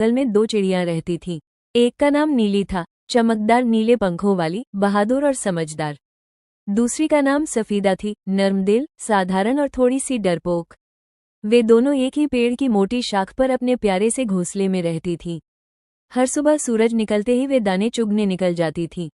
जंगल में दो चिड़ियां रहती थीं। एक का नाम नीली था, चमकदार नीले पंखों वाली, बहादुर और समझदार। दूसरी का नाम सफीदा थी, नर्मदिल, साधारण और थोड़ी सी डरपोक। वे दोनों एक ही पेड़ की मोटी शाख पर अपने प्यारे से घोंसले में रहती थीं। हर सुबह सूरज निकलते ही वे दाने चुगने निकल जाती थीं।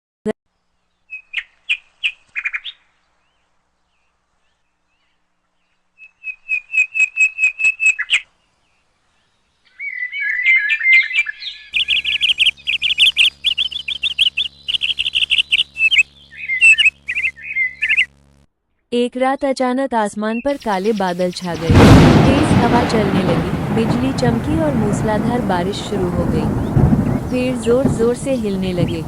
एक रात अचानक आसमान पर काले बादल छा गए। तेज हवा चलने लगी, बिजली चमकी और मूसलाधार बारिश शुरू हो गई। पेड़ जोर जोर से हिलने लगे,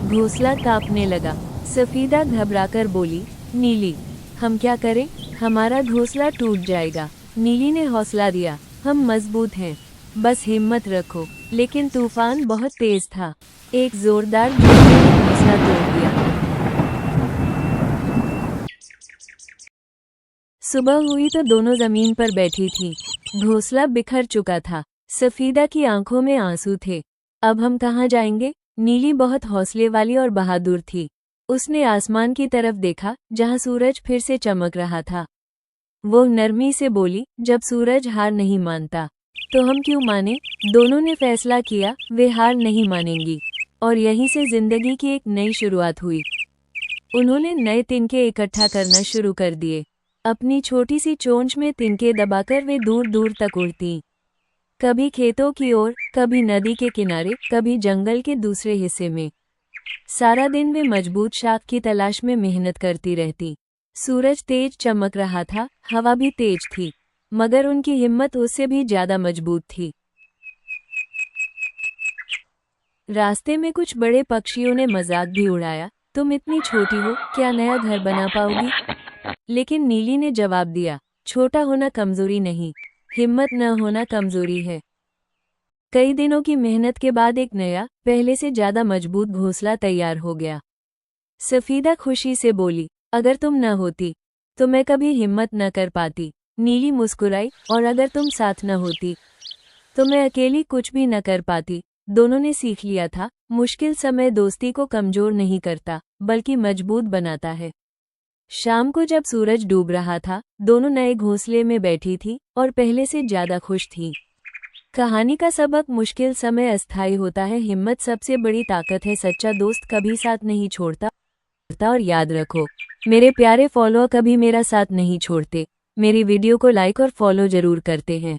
घोंसला कांपने लगा। सफीदा घबराकर बोली, नीली, हम क्या करें? हमारा घोंसला टूट जाएगा। नीली ने हौसला दिया, हम मजबूत हैं, बस हिम्मत रखो। लेकिन तूफान बहुत तेज था। एक जोरदार झोंके ने घोंसला तोड़ दिया। सुबह हुई तो दोनों जमीन पर बैठी थीं। घोंसला बिखर चुका था। सफीदा की आंखों में आंसू थे। अब हम कहाँ जाएंगे? नीली बहुत हौसले वाली और बहादुर थी। उसने आसमान की तरफ देखा, जहाँ सूरज फिर से चमक रहा था। वो नरमी से बोली, जब सूरज हार नहीं मानता, तो हम क्यों माने? दोनों ने फैसला किया, वे हार नहीं मानेंगी। और यहीं से जिंदगी की एक नई शुरुआत हुई। उन्होंने नए तिनके इकट्ठा करना शुरू कर दिए। अपनी छोटी सी चोंच में तिनके दबाकर वे दूर दूर तक उड़ती। कभी खेतों की ओर, कभी नदी के किनारे, कभी जंगल के दूसरे हिस्से में। सारा दिन वे मजबूत शाख की तलाश में मेहनत करती रहती। सूरज तेज चमक रहा था, हवा भी तेज थी, मगर उनकी हिम्मत उससे भी ज्यादा मजबूत थी। रास्ते में कुछ बड़े पक्षियों ने मजाक भी उड़ाया, तुम इतनी छोटी हो, क्या नया घर बना पाओगी? लेकिन नीली ने जवाब दिया, छोटा होना कमजोरी नहीं, हिम्मत न होना कमजोरी है। कई दिनों की मेहनत के बाद एक नया, पहले से ज्यादा मजबूत घोंसला तैयार हो गया। सफीदा खुशी से बोली, अगर तुम न होती तो मैं कभी हिम्मत न कर पाती। नीली मुस्कुराई, और अगर तुम साथ न होती तो मैं अकेली कुछ भी न कर पाती। दोनों ने सीख लिया था, मुश्किल समय दोस्ती को कमजोर नहीं करता, बल्कि मजबूत बनाता है। शाम को जब सूरज डूब रहा था, दोनों नए घोंसले में बैठी थी और पहले से ज्यादा खुश थी। कहानी का सबक, मुश्किल समय अस्थायी होता है, हिम्मत सबसे बड़ी ताकत है, सच्चा दोस्त कभी साथ नहीं छोड़ता। और याद रखो, मेरे प्यारे फॉलोअर कभी मेरा साथ नहीं छोड़ते। मेरी वीडियो को लाइक और फॉलो जरूर करते हैं।